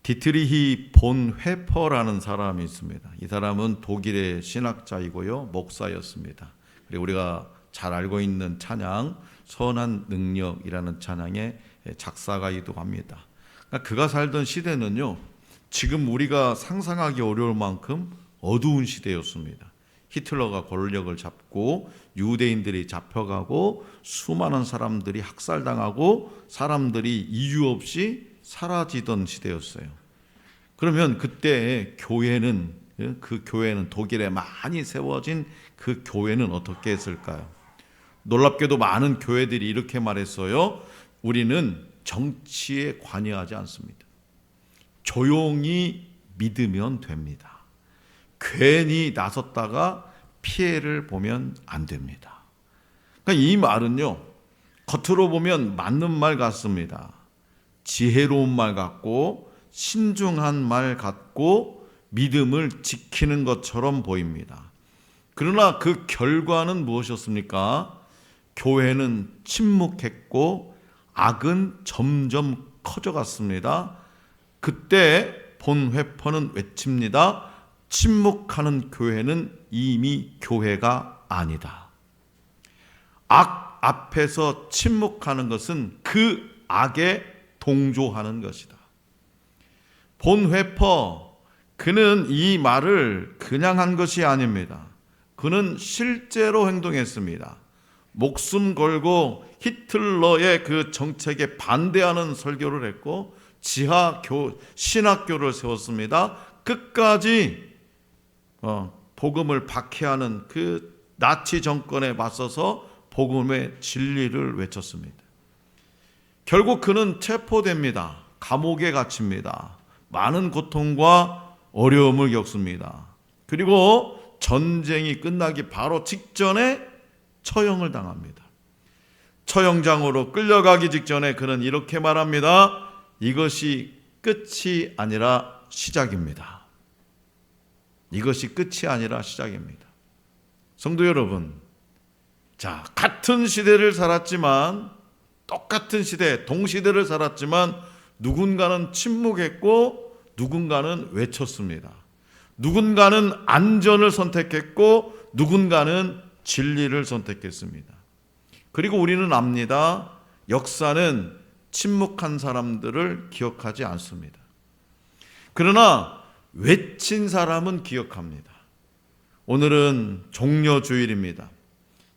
디트리히 본 회퍼라는 사람이 있습니다. 이 사람은 독일의 신학자이고요, 목사였습니다. 그리고 우리가 잘 알고 있는 찬양 선한 능력이라는 찬양의 작사가이기도 합니다. 그러니까 그가 살던 시대는요, 지금 우리가 상상하기 어려울 만큼 어두운 시대였습니다. 히틀러가 권력을 잡고 유대인들이 잡혀가고 수많은 사람들이 학살당하고 사람들이 이유 없이 사라지던 시대였어요. 그러면 그때 교회는, 그 교회는 독일에 많이 세워진 그 교회는 어떻게 했을까요? 놀랍게도 많은 교회들이 이렇게 말했어요. 우리는 정치에 관여하지 않습니다. 조용히 믿으면 됩니다. 괜히 나섰다가 피해를 보면 안 됩니다. 그러니까 이 말은요, 겉으로 보면 맞는 말 같습니다. 지혜로운 말 같고 신중한 말 같고 믿음을 지키는 것처럼 보입니다. 그러나 그 결과는 무엇이었습니까? 교회는 침묵했고 악은 점점 커져갔습니다. 그때 본 회퍼는 외칩니다. 침묵하는 교회는 이미 교회가 아니다. 악 앞에서 침묵하는 것은 그 악에 동조하는 것이다. 본 회퍼, 그는 이 말을 그냥 한 것이 아닙니다. 그는 실제로 행동했습니다. 목숨 걸고 히틀러의 그 정책에 반대하는 설교를 했고 신학교를 세웠습니다. 끝까지 복음을 박해하는 그 나치 정권에 맞서서 복음의 진리를 외쳤습니다. 결국 그는 체포됩니다. 감옥에 갇힙니다. 많은 고통과 어려움을 겪습니다. 그리고 전쟁이 끝나기 바로 직전에 처형을 당합니다. 처형장으로 끌려가기 직전에 그는 이렇게 말합니다. 이것이 끝이 아니라 시작입니다. 이것이 끝이 아니라 시작입니다. 성도 여러분, 자, 같은 시대를 살았지만, 똑같은 시대, 동시대를 살았지만 누군가는 침묵했고 누군가는 외쳤습니다. 누군가는 안전을 선택했고 누군가는 진리를 선택했습니다. 그리고 우리는 압니다. 역사는 침묵한 사람들을 기억하지 않습니다. 그러나 외친 사람은 기억합니다. 오늘은 종려주일입니다.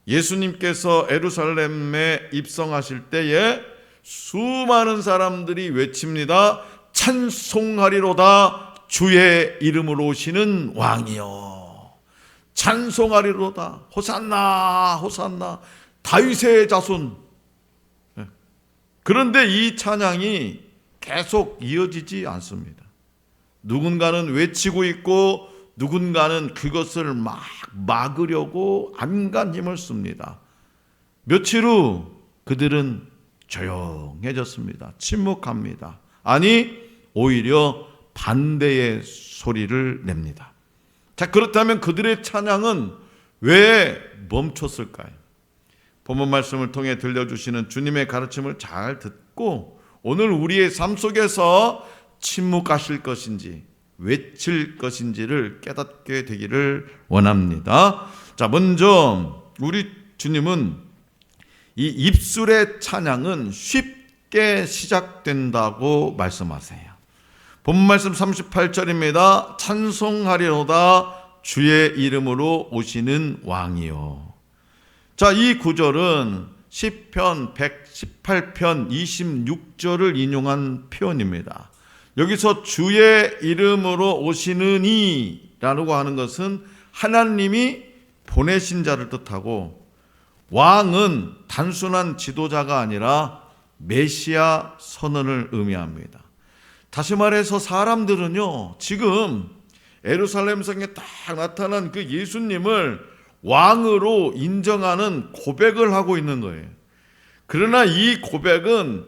예수님께서 예루살렘에 입성하실 때에 수많은 사람들이 외칩니다. 찬송하리로다 주의 이름으로 오시는 왕이여. 찬송하리로다. 호산나 호산나 다윗의 자손. 그런데 이 찬양이 계속 이어지지 않습니다. 누군가는 외치고 있고 누군가는 그것을 막으려고 안간 힘을 씁니다. 며칠 후 그들은 조용해졌습니다. 침묵합니다. 아니, 오히려 반대의 소리를 냅니다. 자, 그렇다면 그들의 찬양은 왜 멈췄을까요? 본문 말씀을 통해 들려주시는 주님의 가르침을 잘 듣고 오늘 우리의 삶 속에서 침묵하실 것인지 외칠 것인지를 깨닫게 되기를 원합니다. 자, 먼저 우리 주님은 이 입술의 찬양은 쉽게 시작된다고 말씀하세요. 본문 말씀 38절입니다. 찬송하리로다 주의 이름으로 오시는 왕이요. 자, 이 구절은 시편 118편 26절을 인용한 표현입니다. 여기서 주의 이름으로 오시느니 라고 하는 것은 하나님이 보내신 자를 뜻하고, 왕은 단순한 지도자가 아니라 메시아 선언을 의미합니다. 다시 말해서 사람들은요, 지금 예루살렘 성에 딱 나타난 그 예수님을 왕으로 인정하는 고백을 하고 있는 거예요. 그러나 이 고백은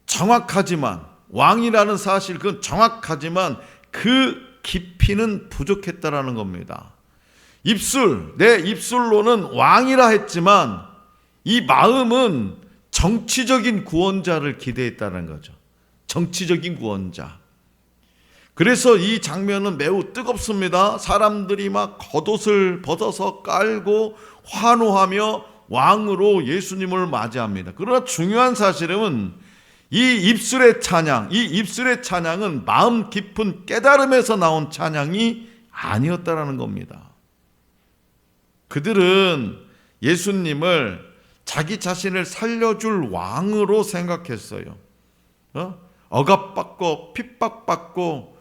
정확하지만, 왕이라는 사실, 그건 정확하지만 그 깊이는 부족했다라는 겁니다. 내 입술로는 왕이라 했지만 이 마음은 정치적인 구원자를 기대했다는 거죠. 정치적인 구원자. 그래서 이 장면은 매우 뜨겁습니다. 사람들이 막 겉옷을 벗어서 깔고 환호하며 왕으로 예수님을 맞이합니다. 그러나 중요한 사실은 이 입술의 찬양은 마음 깊은 깨달음에서 나온 찬양이 아니었다라는 겁니다. 그들은 예수님을 자기 자신을 살려줄 왕으로 생각했어요. 억압받고 핍박받고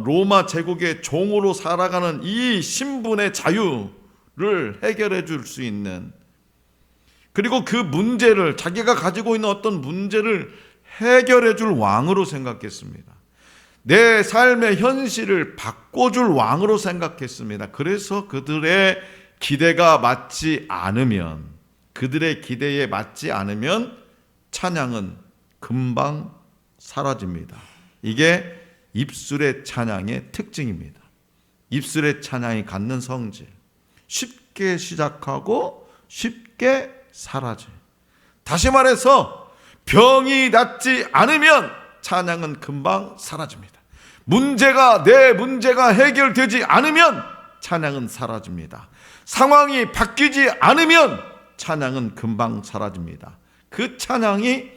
로마 제국의 종으로 살아가는 이 신분의 자유를 해결해 줄 수 있는, 그리고 그 문제를, 자기가 가지고 있는 어떤 문제를 해결해 줄 왕으로 생각했습니다. 내 삶의 현실을 바꿔줄 왕으로 생각했습니다. 그래서 그들의 기대가 맞지 않으면, 그들의 기대에 맞지 않으면 찬양은 금방 사라집니다. 이게 입술의 찬양의 특징입니다. 입술의 찬양이 갖는 성질. 쉽게 시작하고 쉽게 사라져요. 다시 말해서 병이 낫지 않으면 찬양은 금방 사라집니다. 내 문제가 해결되지 않으면 찬양은 사라집니다. 상황이 바뀌지 않으면 찬양은 금방 사라집니다. 그 찬양이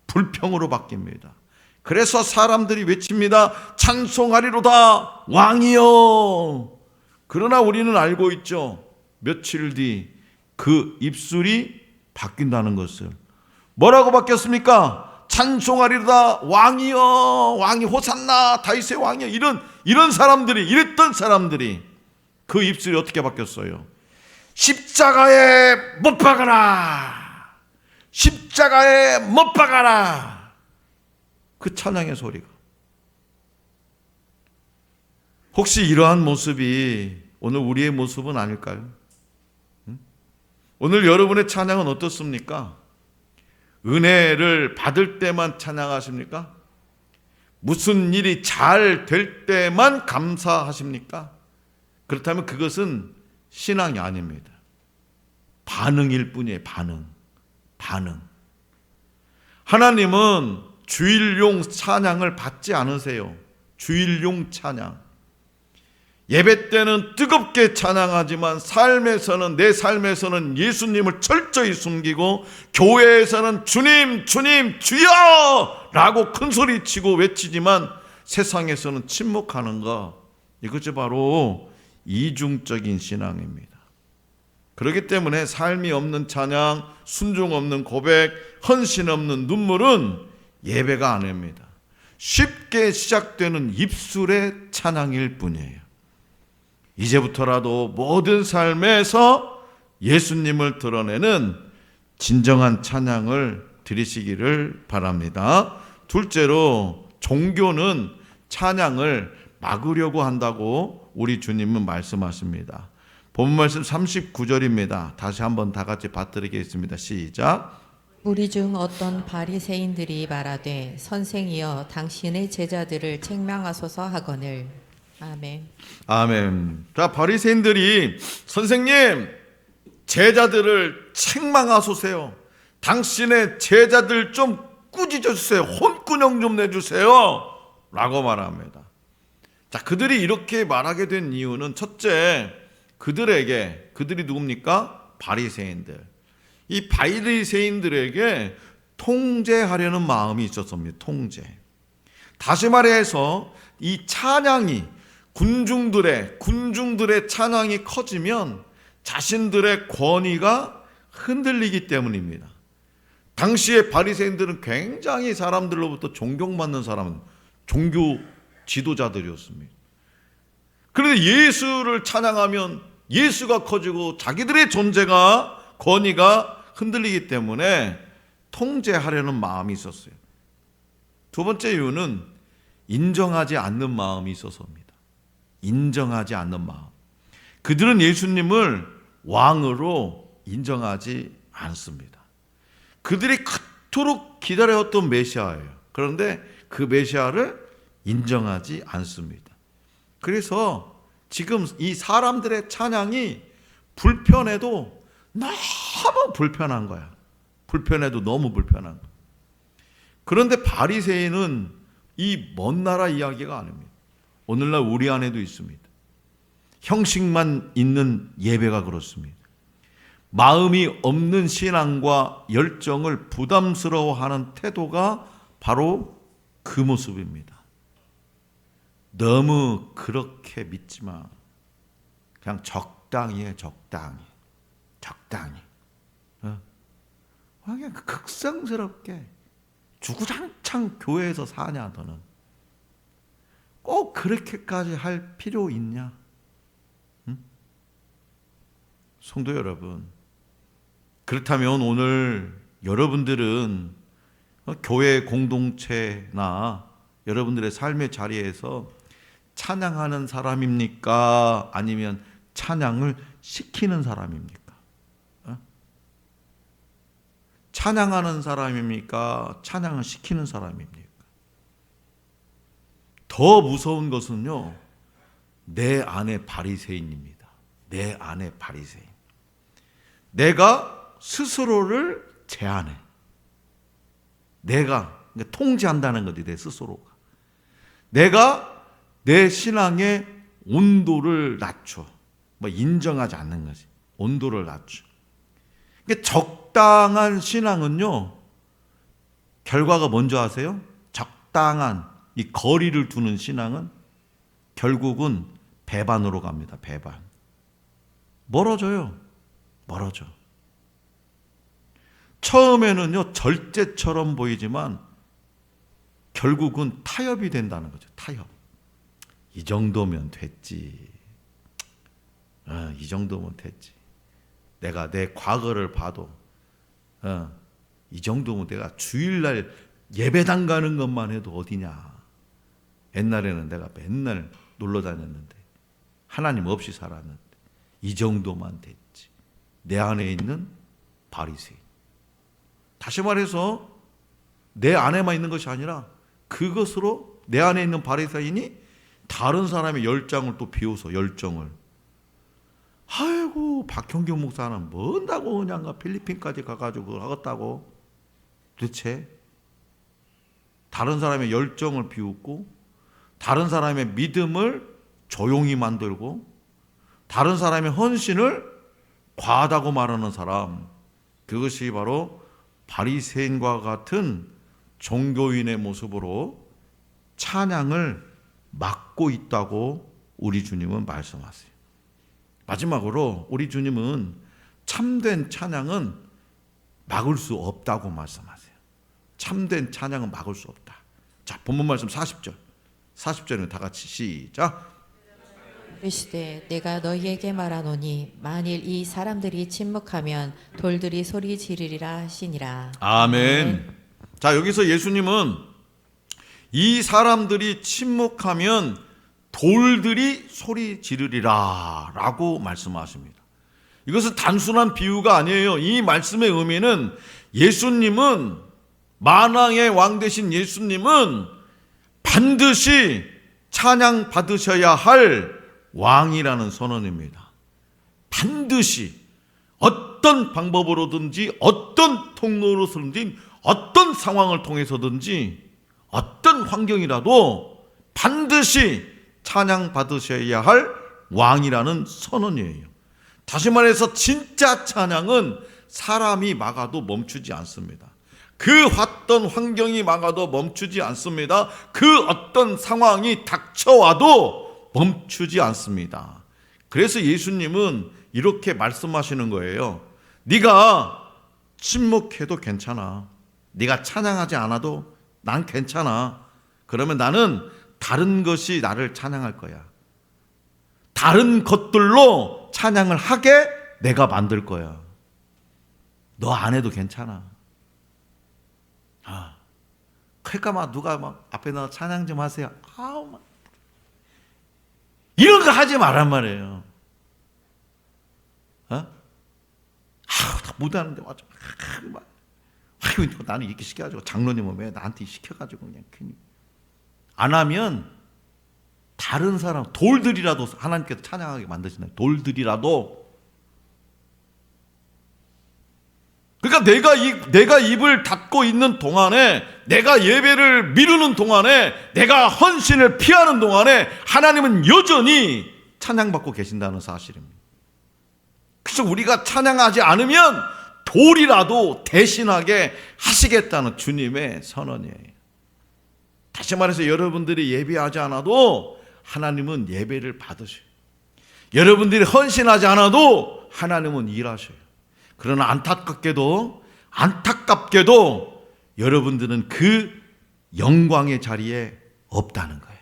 불평으로 바뀝니다. 그래서 사람들이 외칩니다. 찬송하리로다 왕이여. 그러나 우리는 알고 있죠. 며칠 뒤 그 입술이 바뀐다는 것을. 뭐라고 바뀌었습니까? 찬송하리로다 왕이여, 왕이 호산나 다윗의 왕이여. 이런 사람들이, 이랬던 사람들이 그 입술이 어떻게 바뀌었어요? 십자가에 못 박아라, 십자가에 못 박아라. 그 찬양의 소리가. 혹시 이러한 모습이 오늘 우리의 모습은 아닐까요? 오늘 여러분의 찬양은 어떻습니까? 은혜를 받을 때만 찬양하십니까? 무슨 일이 잘 될 때만 감사하십니까? 그렇다면 그것은 신앙이 아닙니다. 반응일 뿐이에요. 반응. 하나님은 주일용 찬양을 받지 않으세요. 주일용 찬양. 예배 때는 뜨겁게 찬양하지만 내 삶에서는 예수님을 철저히 숨기고, 교회에서는 주님 주여 라고 큰소리치고 외치지만 세상에서는 침묵하는 것, 이것이 바로 이중적인 신앙입니다. 그렇기 때문에 삶이 없는 찬양, 순종 없는 고백, 헌신 없는 눈물은 예배가 아닙니다. 쉽게 시작되는 입술의 찬양일 뿐이에요. 이제부터라도 모든 삶에서 예수님을 드러내는 진정한 찬양을 드리시기를 바랍니다. 둘째로, 종교는 찬양을 막으려고 한다고 우리 주님은 말씀하십니다. 본문 말씀 39절입니다. 다시 한번 다 같이 받들겠습니다. 시작. 우리 중 어떤 바리새인들이 말하되 선생이여 당신의 제자들을 책망하소서 하거늘. 아멘. 자, 바리새인들이 선생님, 제자들을 책망하소서요. 당신의 제자들 좀 꾸짖어 주세요. 혼꾸녕 좀 내주세요. 라고 말합니다. 자, 그들이 이렇게 말하게 된 이유는 첫째, 그들이 누굽니까? 바리새인들. 이 바리새인들에게 통제하려는 마음이 있었습니다. 통제. 다시 말해서 이 찬양이, 군중들의 찬양이 커지면 자신들의 권위가 흔들리기 때문입니다. 당시에 바리새인들은 굉장히 사람들로부터 존경받는 종교 지도자들이었습니다. 그런데 예수를 찬양하면 예수가 커지고 자기들의 존재가, 권위가 흔들리기 때문에 통제하려는 마음이 있었어요. 두 번째 이유는 인정하지 않는 마음이 있어서입니다. 인정하지 않는 마음. 그들은 예수님을 왕으로 인정하지 않습니다. 그들이 그토록 기다려왔던 메시아예요. 그런데 그 메시아를 인정하지 않습니다. 그래서 지금 이 사람들의 찬양이 불편해도 너무 불편한 거야. 불편해도 너무 불편한 거야. 그런데 바리새인은 이 먼 나라 이야기가 아닙니다. 오늘날 우리 안에도 있습니다. 형식만 있는 예배가 그렇습니다. 마음이 없는 신앙과 열정을 부담스러워하는 태도가 바로 그 모습입니다. 너무 그렇게 믿지 마. 그냥 적당히 해, 적당히. 그냥 극성스럽게 주구장창 교회에서 사냐, 너는. 꼭 그렇게까지 할 필요 있냐? 응? 성도 여러분, 그렇다면 오늘 여러분들은 교회 공동체나 여러분들의 삶의 자리에서 찬양하는 사람입니까? 아니면 찬양을 시키는 사람입니까? 찬양하는 사람입니까? 찬양을 시키는 사람입니까? 더 무서운 것은요, 내 안에 바리새인입니다. 내 안에 바리새인. 내가 스스로를 제한해. 내가 통제한다는 거지, 내 스스로가. 내가 내 신앙의 온도를 낮춰. 인정하지 않는 거지. 온도를 낮춰. 적당한 신앙은요, 결과가 뭔지 아세요? 적당한 이 거리를 두는 신앙은 결국은 배반으로 갑니다. 배반. 멀어져요. 멀어져. 처음에는요, 절제처럼 보이지만 결국은 타협이 된다는 거죠. 타협. 이 정도면 됐지. 이 정도면 됐지. 내가 내 과거를 봐도 이 정도면 내가 주일날 예배당 가는 것만 해도 어디냐. 옛날에는 내가 맨날 놀러 다녔는데 하나님 없이 살았는데 이 정도만 됐지. 내 안에 있는 바리새인. 다시 말해서 내 안에만 있는 것이 아니라 그것으로 내 안에 있는 바리새인이 다른 사람의 열정을 또 비워서 열정을. 아이고, 박형경 목사는 뭔다고 그냥 필리핀까지 가가지고 그걸 하겠다고. 도대체 다른 사람의 열정을 비웃고 다른 사람의 믿음을 조용히 만들고 다른 사람의 헌신을 과하다고 말하는 사람, 그것이 바로 바리새인과 같은 종교인의 모습으로 찬양을 막고 있다고 우리 주님은 말씀하세요. 마지막으로 우리 주님은 참된 찬양은 막을 수 없다고 말씀하세요. 참된 찬양은 막을 수 없다. 자, 본문 말씀 40절. 40절은 다 같이 시작. 이르시되 내가 너희에게 말하노니 만일 이 사람들이 침묵하면 돌들이 소리 지르리라 하시니라. 아멘. 자, 여기서 예수님은 이 사람들이 침묵하면 돌들이 소리 지르리라 라고 말씀하십니다. 이것은 단순한 비유가 아니에요. 이 말씀의 의미는 예수님은, 만왕의 왕 되신 예수님은 반드시 찬양 받으셔야 할 왕이라는 선언입니다. 반드시 어떤 방법으로든지 어떤 통로로든지 어떤 상황을 통해서든지 어떤 환경이라도 반드시 찬양 받으셔야 할 왕이라는 선언이에요. 다시 말해서 진짜 찬양은 사람이 막아도 멈추지 않습니다. 그 어떤 환경이 막아도 멈추지 않습니다. 그 어떤 상황이 닥쳐와도 멈추지 않습니다. 그래서 예수님은 이렇게 말씀하시는 거예요. 네가 침묵해도 괜찮아. 네가 찬양하지 않아도 난 괜찮아. 그러면 나는 다른 것이 나를 찬양할 거야. 다른 것들로 찬양을 하게 내가 만들 거야. 너 안 해도 괜찮아. 그러니까 막 누가 막 앞에 나와 찬양 좀 하세요. 이런 거 하지 말란 말이에요. 다 못하는데 맞아. 나는 이렇게 시켜가지고 장로님은 왜 나한테 시켜가지고 그냥 괜히 안 하면 다른 사람 돌들이라도 하나님께서 찬양하게 만드시나요? 돌들이라도. 그러니까 그러니까 내가 입을 닫고 있는 동안에, 내가 예배를 미루는 동안에, 내가 헌신을 피하는 동안에 하나님은 여전히 찬양받고 계신다는 사실입니다. 그래서 우리가 찬양하지 않으면 돌이라도 대신하게 하시겠다는 주님의 선언이에요. 다시 말해서 여러분들이 예배하지 않아도 하나님은 예배를 받으셔요. 여러분들이 헌신하지 않아도 하나님은 일하셔요. 그러나 안타깝게도 여러분들은 그 영광의 자리에 없다는 거예요.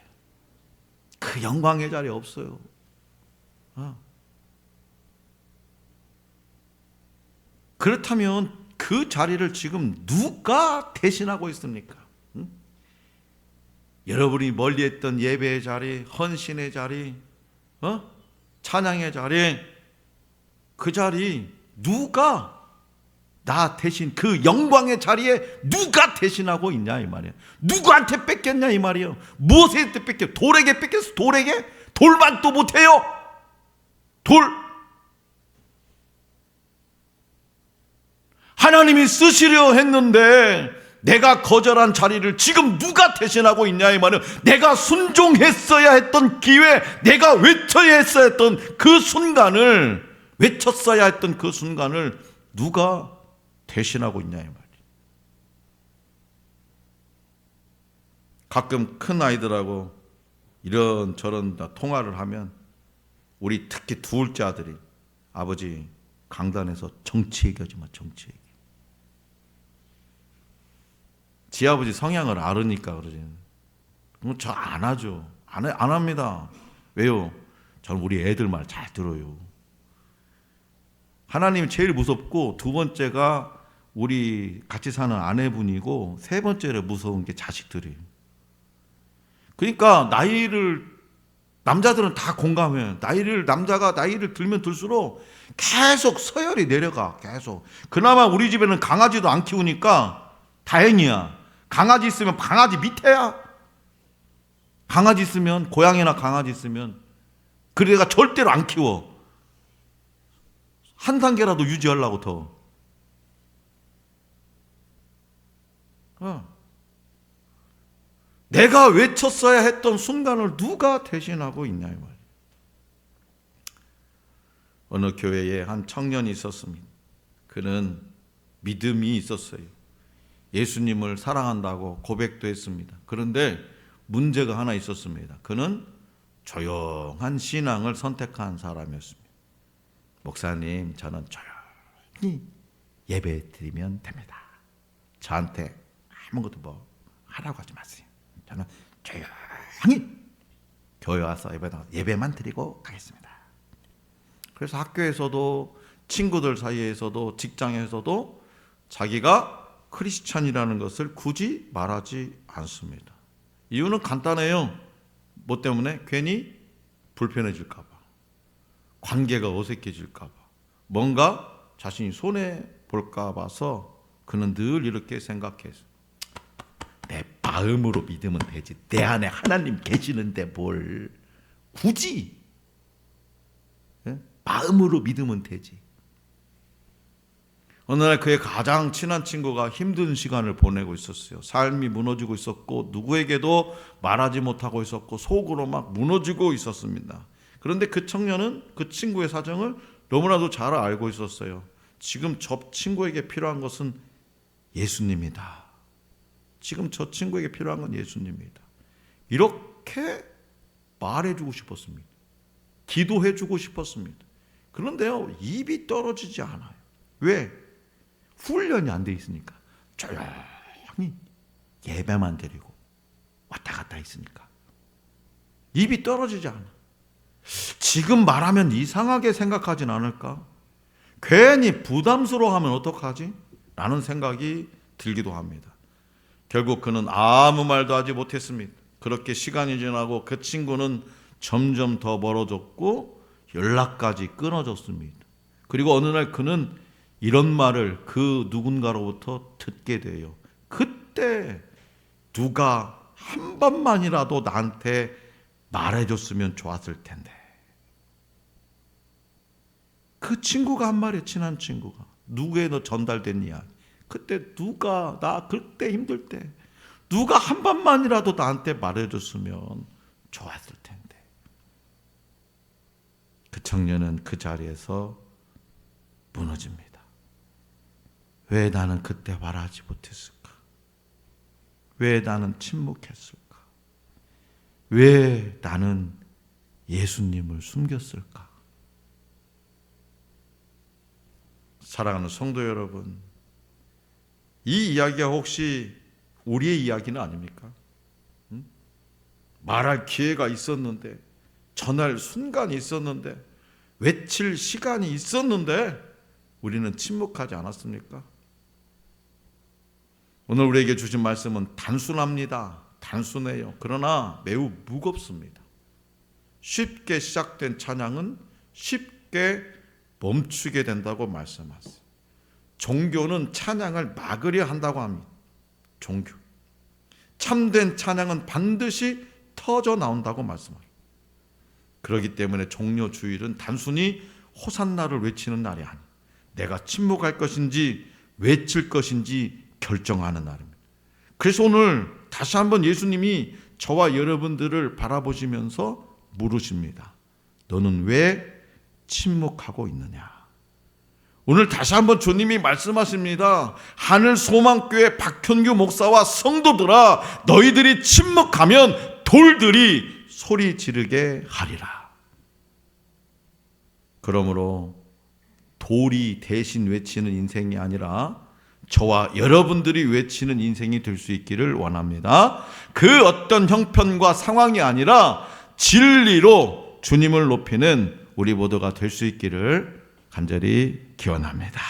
그 영광의 자리에 없어요. 그렇다면 그 자리를 지금 누가 대신하고 있습니까? 여러분이 멀리했던 예배의 자리, 헌신의 자리, 찬양의 자리, 그 자리 누가 나 대신, 그 영광의 자리에 누가 대신하고 있냐 이 말이에요. 누구한테 뺏겼냐 이 말이에요. 무엇에 뺏겼? 돌에게 뺏겼어? 돌에게? 돌만 또 못해요? 돌. 하나님이 쓰시려 했는데 내가 거절한 자리를 지금 누가 대신하고 있냐 이 말이에요. 내가 순종했어야 했던 기회, 내가 외쳐야 했어야 했던 그 순간을, 외쳤어야 했던 그 순간을 누가 대신하고 있냐 이 말이에요. 가끔 큰 아이들하고 이런저런 통화를 하면 우리 특히 둘째 아들이, 아버지 강단에서 정치 얘기하지 마, 정치 얘기. 지 아버지 성향을 알으니까 그러지. 저 안 하죠. 안 합니다. 왜요? 저는 우리 애들 말 잘 들어요. 하나님이 제일 무섭고, 두 번째가 우리 같이 사는 아내분이고, 세 번째로 무서운 게 자식들이에요. 그러니까 남자들은 다 공감해요. 남자가 나이를 들면 들수록 계속 서열이 내려가. 계속. 그나마 우리 집에는 강아지도 안 키우니까 다행이야. 강아지 있으면 강아지 밑에야. 강아지 있으면, 고양이나 강아지 있으면 그래 내가 절대로 안 키워. 한 단계라도 유지하려고 더. 내가 외쳤어야 했던 순간을 누가 대신하고 있냐 이 말이에요. 어느 교회에 한 청년이 있었습니다. 그는 믿음이 있었어요. 예수님을 사랑한다고 고백도 했습니다. 그런데 문제가 하나 있었습니다. 그는 조용한 신앙을 선택한 사람이었습니다. 목사님, 저는 조용히 예배 드리면 됩니다. 저한테 아무것도 하라고 하지 마세요. 저는 조용히 교회 와서 예배만 드리고 가겠습니다. 그래서 학교에서도, 친구들 사이에서도, 직장에서도 자기가 크리스찬이라는 것을 굳이 말하지 않습니다. 이유는 간단해요. 뭐 때문에? 괜히 불편해질까 봐, 관계가 어색해질까 봐, 뭔가 자신이 손해볼까 봐서 그는 늘 이렇게 생각해서, 내 마음으로 믿으면 되지, 내 안에 하나님 계시는데 뭘 굳이 마음으로 믿으면 되지. 어느 날 그의 가장 친한 친구가 힘든 시간을 보내고 있었어요. 삶이 무너지고 있었고, 누구에게도 말하지 못하고 있었고, 속으로 막 무너지고 있었습니다. 그런데 그 청년은 그 친구의 사정을 너무나도 잘 알고 있었어요. 지금 저 친구에게 필요한 것은 예수님이다. 지금 저 친구에게 필요한 건 예수님이다. 이렇게 말해주고 싶었습니다. 기도해주고 싶었습니다. 그런데요, 입이 떨어지지 않아요. 왜? 훈련이 안 돼 있으니까. 조용히 예배만 드리고 왔다 갔다 있으니까 입이 떨어지지 않아. 지금 말하면 이상하게 생각하진 않을까? 괜히 부담스러워하면 어떡하지? 라는 생각이 들기도 합니다. 결국 그는 아무 말도 하지 못했습니다. 그렇게 시간이 지나고 그 친구는 점점 더 멀어졌고 연락까지 끊어졌습니다. 그리고 어느 날 그는 이런 말을 그 누군가로부터 듣게 돼요. 그때 누가 한 번만이라도 나한테 말해줬으면 좋았을 텐데. 그 친구가 한 말이에요. 친한 친구가. 누구에도 전달된 이야기. 그때 누가 나 그때 힘들 때 누가 한 번만이라도 나한테 말해줬으면 좋았을 텐데. 그 청년은 그 자리에서 무너집니다. 왜 나는 그때 말하지 못했을까? 왜 나는 침묵했을까? 왜 나는 예수님을 숨겼을까? 사랑하는 성도 여러분, 이 이야기가 혹시 우리의 이야기는 아닙니까? 말할 기회가 있었는데, 전할 순간이 있었는데, 외칠 시간이 있었는데 우리는 침묵하지 않았습니까? 오늘 우리에게 주신 말씀은 단순합니다. 단순해요. 그러나 매우 무겁습니다. 쉽게 시작된 찬양은 쉽게 멈추게 된다고 말씀하세요. 종교는 찬양을 막으려 한다고 합니다. 종교. 참된 찬양은 반드시 터져 나온다고 말씀합니다. 그렇기 때문에 종료 주일은 단순히 호산나를 외치는 날이 아니에요. 내가 침묵할 것인지 외칠 것인지 결정하는 날입니다. 그래서 오늘 다시 한번 예수님이 저와 여러분들을 바라보시면서 물으십니다. 너는 왜 침묵하고 있느냐? 오늘 다시 한번 주님이 말씀하십니다. 하늘소망교회 박현규 목사와 성도들아, 너희들이 침묵하면 돌들이 소리 지르게 하리라. 그러므로 돌이 대신 외치는 인생이 아니라 저와 여러분들이 외치는 인생이 될 수 있기를 원합니다. 그 어떤 형편과 상황이 아니라 진리로 주님을 높이는 우리 모두가 될 수 있기를 간절히 기원합니다.